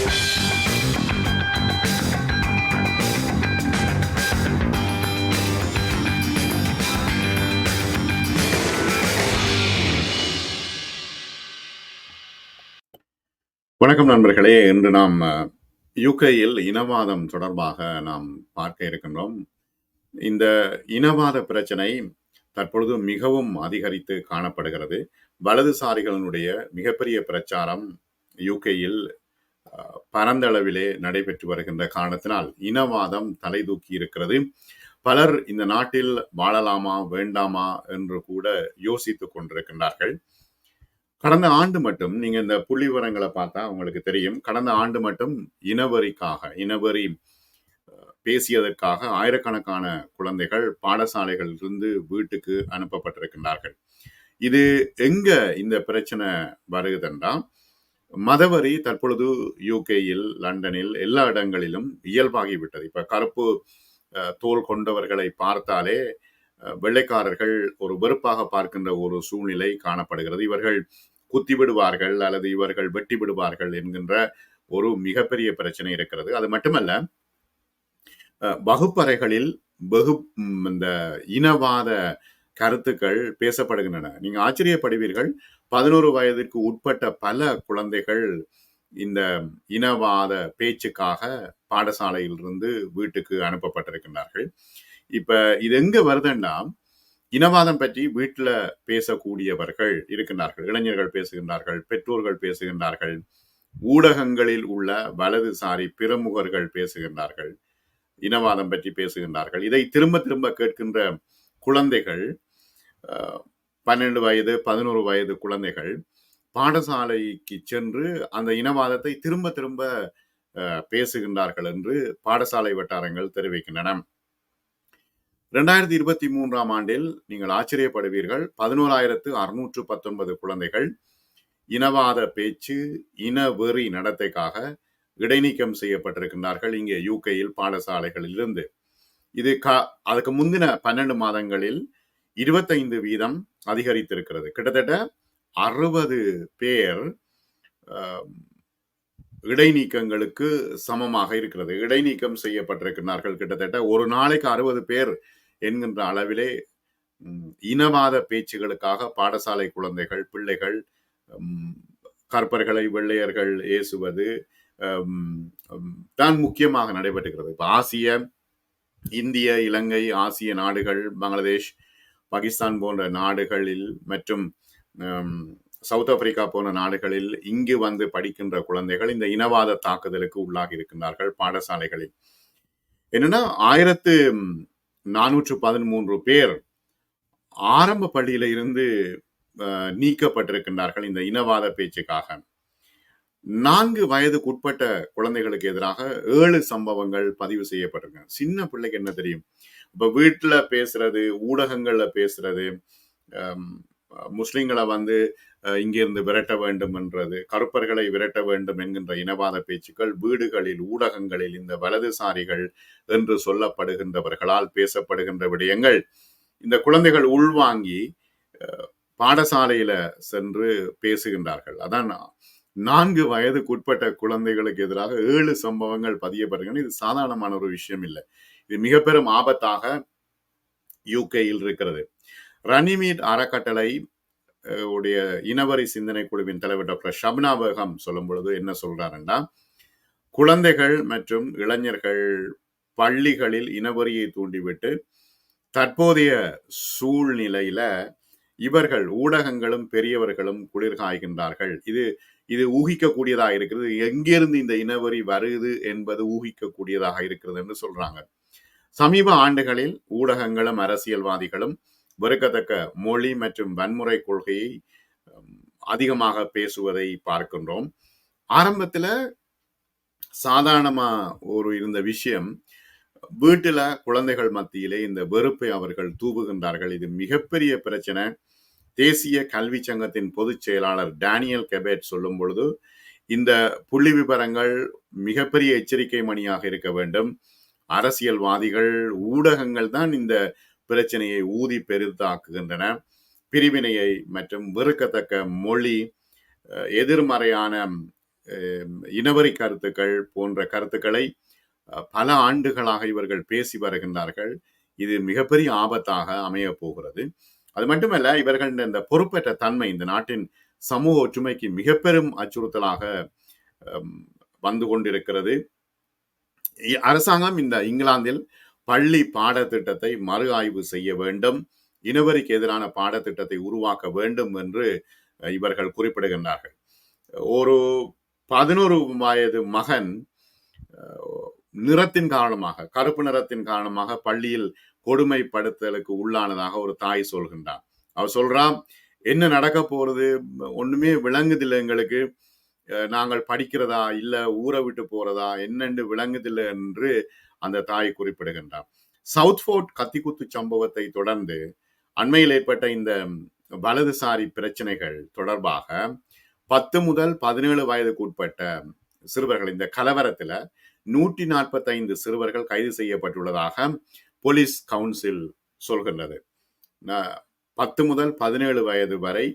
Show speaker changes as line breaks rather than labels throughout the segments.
வணக்கம் நண்பர்களே. இன்று நாம் யுகேயில் இனவாதம் தொடர்பாக நாம் பார்க்க இருக்கின்றோம். இந்த இனவாத பிரச்சனை தற்பொழுது மிகவும் அதிகரித்து காணப்படுகிறது. வலதுசாரிகளினுடைய மிகப்பெரிய பிரச்சாரம் யுகேயில் பரந்தளவிலே நடைபெற்று வருகின்ற காரணத்தினால் இனவாதம் தலை தூக்கி இருக்கிறது. பலர் இந்த நாட்டில் வாழலாமா வேண்டாமா என்று கூட யோசித்துக் கொண்டிருக்கின்றார்கள். கடந்த ஆண்டு மட்டும் நீங்க இந்த புள்ளி விவரங்களை பார்த்தா உங்களுக்கு தெரியும். கடந்த ஆண்டு மட்டும் இனவரி பேசியதற்காக ஆயிரக்கணக்கான குழந்தைகள் பாடசாலைகளிலிருந்து வீட்டுக்கு அனுப்பப்பட்டிருக்கின்றார்கள். இது எங்க இந்த பிரச்சனை வருகுதுன்றா, மதவரி தற்பொழுது யூகேயில், லண்டனில் எல்லா இடங்களிலும் இயல்பாகிவிட்டது. இப்ப கருப்பு தோல் கொண்டவர்களை பார்த்தாலே வெள்ளைக்காரர்கள் ஒரு வெறுப்பாக பார்க்கின்ற ஒரு சூழ்நிலை காணப்படுகிறது. இவர்கள் குத்தி விடுவார்கள் அல்லது இவர்கள் வெட்டி விடுவார்கள் என்கின்ற ஒரு மிகப்பெரிய பிரச்சனை இருக்கிறது. அது மட்டுமல்ல, வகுப்பறைகளில் இந்த இனவாத கருத்துக்கள் பேசப்படுகின்றன. நீங்க ஆச்சரியப்படுவீர்கள். 11 வயதிற்கு உட்பட்ட பல குழந்தைகள் இந்த இனவாத பேச்சுக்காக பாடசாலையிலிருந்து வீட்டுக்கு அனுப்பப்பட்டிருக்கின்றார்கள். இப்ப இது எங்க வருதுன்னா, இனவாதம் பற்றி வீட்டில் பேசக்கூடியவர்கள் இருக்கின்றார்கள். இளைஞர்கள் பேசுகின்றார்கள், பெற்றோர்கள் பேசுகின்றார்கள், ஊடகங்களில் உள்ள வலதுசாரி பிரமுகர்கள் பேசுகின்றார்கள், இனவாதம் பற்றி பேசுகின்றார்கள். இதை திரும்ப திரும்ப கேட்கின்ற குழந்தைகள், 12 வயது 11 வயது குழந்தைகள் பாடசாலைக்கு சென்று அந்த இனவாதத்தை திரும்ப திரும்ப பேசுகின்றார்கள் என்று பாடசாலை வட்டாரங்கள் தெரிவிக்கின்றன. 2023ஆம் ஆண்டில் நீங்கள் ஆச்சரியப்படுவீர்கள், 11,619 குழந்தைகள் இனவாத பேச்சு, இனவெறி நடத்தைக்காக இடைநீக்கம் செய்யப்பட்டிருக்கின்றார்கள் இங்கே யூகேயில் பாடசாலைகளில் இருந்து. இது அதுக்கு முந்தின 12 மாதங்களில் 25% அதிகரித்திருக்கிறது. கிட்டத்தட்ட 60 பேர் இடைநீக்கங்களுக்கு சமமாக இருக்கிறது. இடைநீக்கம் செய்யப்பட்டிருக்கிறார்கள். கிட்டத்தட்ட ஒரு நாளைக்கு 60 பேர் என்கின்ற அளவிலே இனவாத பேச்சுகளுக்காக பாடசாலை குழந்தைகள், பிள்ளைகள் கற்பர்களை வெள்ளையர்கள் ஏசுவது தான் முக்கியமாக நடைபெற்றுகிறது. இப்ப ஆசிய, இந்திய, இலங்கை, ஆசிய நாடுகள், பங்களாதேஷ், பாகிஸ்தான் போன்ற நாடுகளில் மற்றும் சவுத் ஆப்பிரிக்கா போன்ற நாடுகளில் இங்கு வந்து படிக்கின்ற குழந்தைகள் இந்த இனவாத தாக்குதலுக்கு உள்ளாகி இருக்கின்றார்கள் பாடசாலைகளில். என்னன்னா 1413 பேர் ஆரம்ப பள்ளியில இருந்து நீக்கப்பட்டிருக்கின்றார்கள் இந்த இனவாத பேச்சுக்காக. 4 வயதுக்கு உட்பட்ட குழந்தைகளுக்கு எதிராக 7 சம்பவங்கள் பதிவு செய்யப்பட்டிருக்காங்க. சின்ன பிள்ளைக்கு என்ன தெரியும்? இப்ப வீட்டுல பேசுறது, ஊடகங்கள்ல பேசுறது, முஸ்லிம்களை வந்து இங்கிருந்து விரட்ட வேண்டும் என்றது, கருப்பர்களை விரட்ட வேண்டும் என்கின்ற இனவாத பேச்சுக்கள் வீடுகளில், ஊடகங்களில் இந்த வலதுசாரிகள் என்று சொல்லப்படுகின்றவர்களால் பேசப்படுகின்ற விடயங்கள் இந்த குழந்தைகள் உள்வாங்கி பாடசாலையில சென்று பேசுகின்றார்கள். அதான் 4 வயதுக்கு உட்பட்ட குழந்தைகளுக்கு எதிராக 7 சம்பவங்கள் பதியப்படுகின்றன. இது சாதாரணமான ஒரு விஷயம் இல்லை. இது மிக பெரும் ஆபத்தாக யூகேயில் இருக்கிறது. ரணிமீட் அறக்கட்டளை உடைய இனவரி சிந்தனை குழுவின் தலைவர் டாக்டர் ஷப்னா பேகம் சொல்லும் பொழுது என்ன சொல்றாருன்னா, குழந்தைகள் மற்றும் இளைஞர்கள் பள்ளிகளில் இனவரியை தூண்டிவிட்டு தற்போதைய சூழ்நிலையில இவர்கள் ஊடகங்களும் பெரியவர்களும் குளிர்காய்கின்றார்கள். இது ஊகிக்கக்கூடியதாக இருக்கிறது. எங்கிருந்து இந்த இனவரி வருது என்பது ஊகிக்கக்கூடியதாக இருக்கிறது என்று சொல்றாங்க. சமீப ஆண்டுகளில் ஊடகங்களும் அரசியல்வாதிகளும் வெறுக்கத்தக்க மொழி மற்றும் வன்முறை கொள்கையை அதிகமாக பேசுவதை பார்க்கின்றோம். ஆரம்பத்துல சாதாரணமா இருந்த விஷயம், வீட்டுல குழந்தைகள் மத்தியிலே இந்த வெறுப்பை அவர்கள் தூவுகின்றார்கள். இது மிகப்பெரிய பிரச்சனை. தேசிய கல்வி சங்கத்தின் பொதுச் செயலாளர் டேனியல் கெபெட் சொல்லும் பொழுது, இந்த புள்ளி விவரங்கள் மிகப்பெரிய எச்சரிக்கை மணியாக இருக்க வேண்டும். அரசியல்வாதிகள், ஊடகங்கள் தான் இந்த பிரச்சனையை ஊதி பெரிதாக்குகின்றன. பிரிவினையை மற்றும் வெறுக்கத்தக்க மொழி, எதிர்மறையான இனவரி கருத்துக்கள் போன்ற கருத்துக்களை பல ஆண்டுகளாக இவர்கள் பேசி வருகின்றார்கள். இது மிகப்பெரிய ஆபத்தாக அமையப் போகிறது. அது மட்டுமல்ல, இவர்கள் இந்த பொறுப்பற்ற தன்மை இந்த நாட்டின் சமூக ஒற்றுமைக்கு மிக பெரும் அச்சுறுத்தலாக அம், வந்து கொண்டிருக்கிறது. அரசாங்கம் இந்த இங்கிலாந்தில் பள்ளி பாடத்திட்டத்தை மறு ஆய்வு செய்ய வேண்டும், இனவரிக்கு எதிரான பாடத்திட்டத்தை உருவாக்க வேண்டும் என்று இவர்கள் குறிப்பிடுகின்றார்கள். ஒரு 11 வயது மகன் நிறத்தின் காரணமாக, கருப்பு நிறத்தின் காரணமாக பள்ளியில் கொடுமைப்படுத்தலுக்கு உள்ளானதாக ஒரு தாய் சொல்கின்றார். அவர் சொல்றான், என்ன நடக்க போறது, ஒண்ணுமே விளங்குதில்லை எங்களுக்கு, நாங்கள் படிக்கிறதா இல்ல ஊரை விட்டு போறதா என்னென்று விளங்குதில்லை என்று அந்த தாய் குறிப்பிடுகின்றார். சவுத்ஃபோர்ட் கத்திக்குத்து சம்பவத்தை தொடர்ந்து அண்மையில் ஏற்பட்ட இந்த வலதுசாரி பிரச்சனைகள் தொடர்பாக 10 முதல் 17 வயதுக்கு உட்பட்ட சிறுவர்கள் இந்த கலவரத்தில் 145 சிறுவர்கள் கைது செய்யப்பட்டுள்ளதாக போலீஸ் கவுன்சில் சொல்கின்றது. 10 முதல் 17 வயது வரை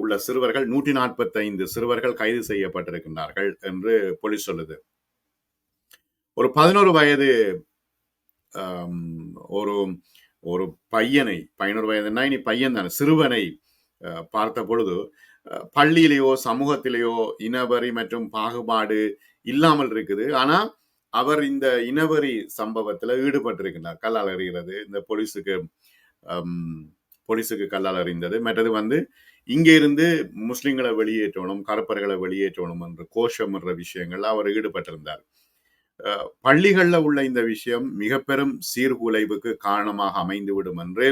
உள்ள சிறுவர்கள் 145 சிறுவர்கள் கைது செய்யப்பட்டிருக்கின்றார்கள் என்று போலீஸ் சொல்லுது. ஒரு 11 வயது ஒரு ஒரு பையனை, 11 வயதுன்னா இனி பையன் தானே, சிறுவனை பார்த்த பொழுது பள்ளியிலேயோ சமூகத்திலேயோ இனவரி மற்றும் பாகுபாடு இல்லாமல் இருக்குது. ஆனா அவர் இந்த இனவரி சம்பவத்தில் ஈடுபட்டிருக்கிறார். கல்லால் எறிகிறது, இந்த போலீஸுக்கு கல்லால் எறிந்தது. மற்றது இங்கே இருந்து முஸ்லிம்களை வெளியேற்றணும், கருப்பர்களை வெளியேற்றணும் என்ற கோஷம் என்ற விஷயங்கள் அவர் ஈடுபட்டிருந்தார். பள்ளிகளில் உள்ள இந்த விஷயம் மிக பெரும் சீர்குலைவுக்கு காரணமாக அமைந்துவிடும் என்று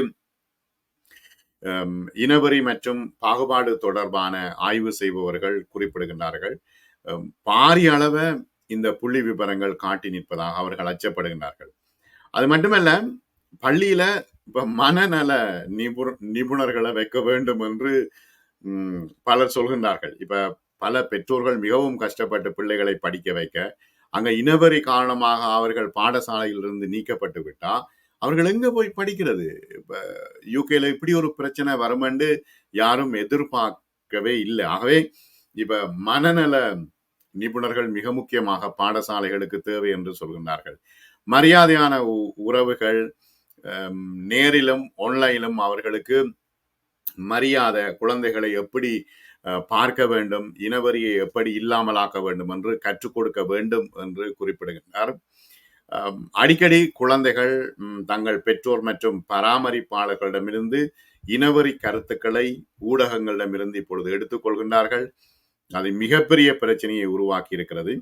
இனவரி மற்றும் பாகுபாடு தொடர்பான ஆய்வு செய்பவர்கள் குறிப்பிடுகின்றார்கள். பாரிய அளவ இந்த புள்ளி விவரங்கள் காட்டி நிற்பதாக அவர்கள் அச்சப்படுகின்றார்கள். அது மட்டுமல்ல, பள்ளியில இப்ப மனநல நிபுணர்களை வைக்க வேண்டும் என்று பலர் சொல்கின்றார்கள். இப்ப பல பெற்றோர்கள் மிகவும் கஷ்டப்பட்டு பிள்ளைகளை படிக்க வைக்க, அங்க இனவரி காரணமாக அவர்கள் பாடசாலையிலிருந்து நீக்கப்பட்டு விட்டா அவர்கள் எங்க போய் படிக்கிறது? இப்ப யூகேல இப்படி ஒரு பிரச்சனை வருமென்று யாரும் எதிர்பார்க்கவே இல்லை. ஆகவே இப்ப மனநல நிபுணர்கள் மிக முக்கியமாக பாடசாலைகளுக்கு தேவை என்று சொல்கின்றார்கள். மரியாதையான உறவுகள் நேரிலும் ஆன்லைனிலும் அவர்களுக்கு மரியாதை, குழந்தைகளை எப்படி பார்க்க வேண்டும், இனவரியை எப்படி இல்லாமலாக்க வேண்டும் என்று கற்றுக் கொடுக்க வேண்டும் என்று குறிப்பிடுகின்றார். அடிக்கடி குழந்தைகள் தங்கள் பெற்றோர் மற்றும் பராமரிப்பாளர்களிடமிருந்து இனவரி கருத்துக்களை ஊடகங்களிடமிருந்து இப்பொழுது எடுத்துக்கொள்கின்றார்கள். அது மிகப்பெரிய பிரச்சனையை உருவாக்கி இருக்கிறது.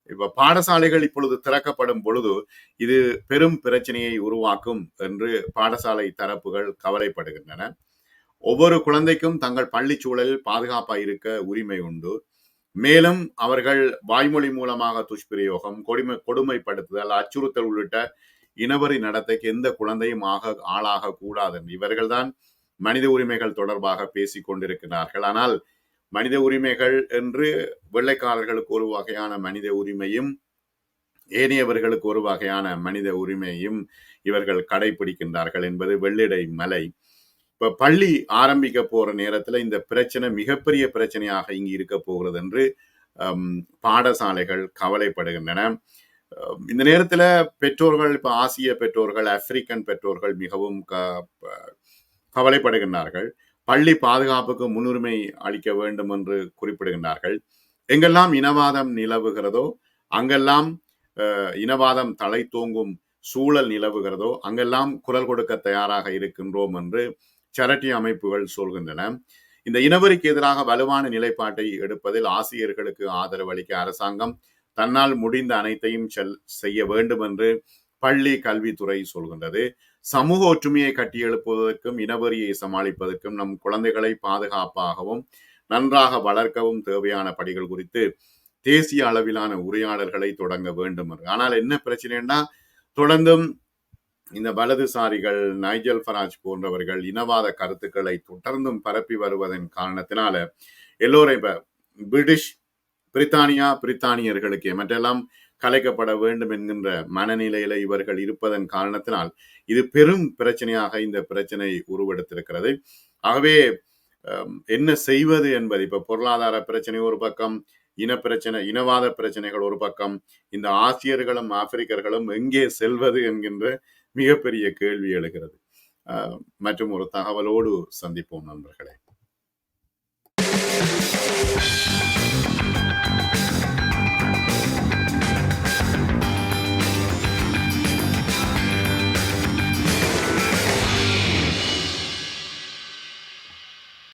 இப்ப பாடசாலைகள் இப்பொழுது திறக்கப்படும் பொழுது இது பெரும் பிரச்சனையை உருவாக்கும் என்று பாடசாலை தரப்புகள் கவலைப்படுகின்றன. ஒவ்வொரு குழந்தைக்கும் தங்கள் பள்ளி சூழலில் பாதுகாப்பாக இருக்க உரிமை உண்டு. மேலும் அவர்கள் வாய்மொழி மூலமாக துஷ்பிரயோகம், கொடுமைப்படுத்துதல், அச்சுறுத்தல் உள்ளிட்ட இனவரி நடத்தைக்கு எந்த குழந்தையும் ஆளாக கூடாது. இவர்கள்தான் மனித உரிமைகள் தொடர்பாக பேசிக் கொண்டிருக்கிறார்கள். ஆனால் மனித உரிமைகள் என்று வெள்ளைக்காரர்களுக்கு ஒரு வகையான மனித உரிமையும் ஏனையவர்களுக்கு ஒரு வகையான மனித உரிமையும் இவர்கள் கடைபிடிக்கின்றார்கள் என்பது வெள்ளிடை மலை. இப்ப பள்ளி ஆரம்பிக்க போற நேரத்துல இந்த பிரச்சனை மிகப்பெரிய பிரச்சனையாக இங்கு இருக்க போகிறது என்று பாடசாலைகள் கவலைப்படுகின்றன. இந்த நேரத்துல பெற்றோர்கள், இப்ப ஆசிய பெற்றோர்கள், ஆப்பிரிக்கன் பெற்றோர்கள் மிகவும் கவலைப்படுகின்றார்கள். பள்ளி பாதுகாப்புக்கு முன்னுரிமை அளிக்க வேண்டும் என்று குறிப்பிடுகின்றார்கள். எங்கெல்லாம் இனவாதம் நிலவுகிறதோ அங்கெல்லாம் இனவாதம் தலை தோங்கும் சூழல் நிலவுகிறதோ அங்கெல்லாம் குரல் கொடுக்க தயாராக இருக்கின்றோம் என்று சேரிட்டி அமைப்புகள் சொல்கின்றன. இந்த இனவரிக்கு எதிராக வலுவான நிலைப்பாட்டை எடுப்பதில் ஆசிரியர்களுக்கு ஆதரவு அளிக்க அரசாங்கம் தன்னால் முடிந்த அனைத்தையும் செய்ய வேண்டும் என்று பள்ளி கல்வித்துறை சொல்கின்றது. சமூக ஒற்றுமையை கட்டியெழுப்புவதற்கும் இனவரியை சமாளிப்பதற்கும் நம் குழந்தைகளை பாதுகாப்பாகவும் நன்றாக வளர்க்கவும் தேவையான படிகள் குறித்து தேசிய அளவிலான உரையாடல்களை தொடங்க வேண்டும். ஆனால் என்ன பிரச்சனைன்னா, தொடர்ந்தும் இந்த வலதுசாரிகள், நைஜல் ஃபராஜ் போன்றவர்கள் இனவாத கருத்துக்களை தொடர்ந்தும் பரப்பி வருவதன் காரணத்தினால எல்லோரும் இப்ப பிரித்தானியர்களுக்கு மற்றெல்லாம் கலைக்கப்பட வேண்டும் என்கின்ற மனநிலையில இவர்கள் இருப்பதன் காரணத்தினால் இது பெரும் பிரச்சனையாக இந்த பிரச்சனை உருவெடுத்திருக்கிறது. ஆகவே என்ன செய்வது என்பது, இப்ப பொருளாதார பிரச்சனை ஒரு பக்கம், இனப்பிரச்சனை, இனவாத பிரச்சனைகள் ஒரு பக்கம், இந்த ஆசியர்களும் ஆப்பிரிக்கர்களும் எங்கே செல்வது என்கின்ற மிகப்பெரிய கேள்வி எழுகிறது. மற்றும் ஒரு தகவலோடு சந்திப்போம் நண்பர்களே.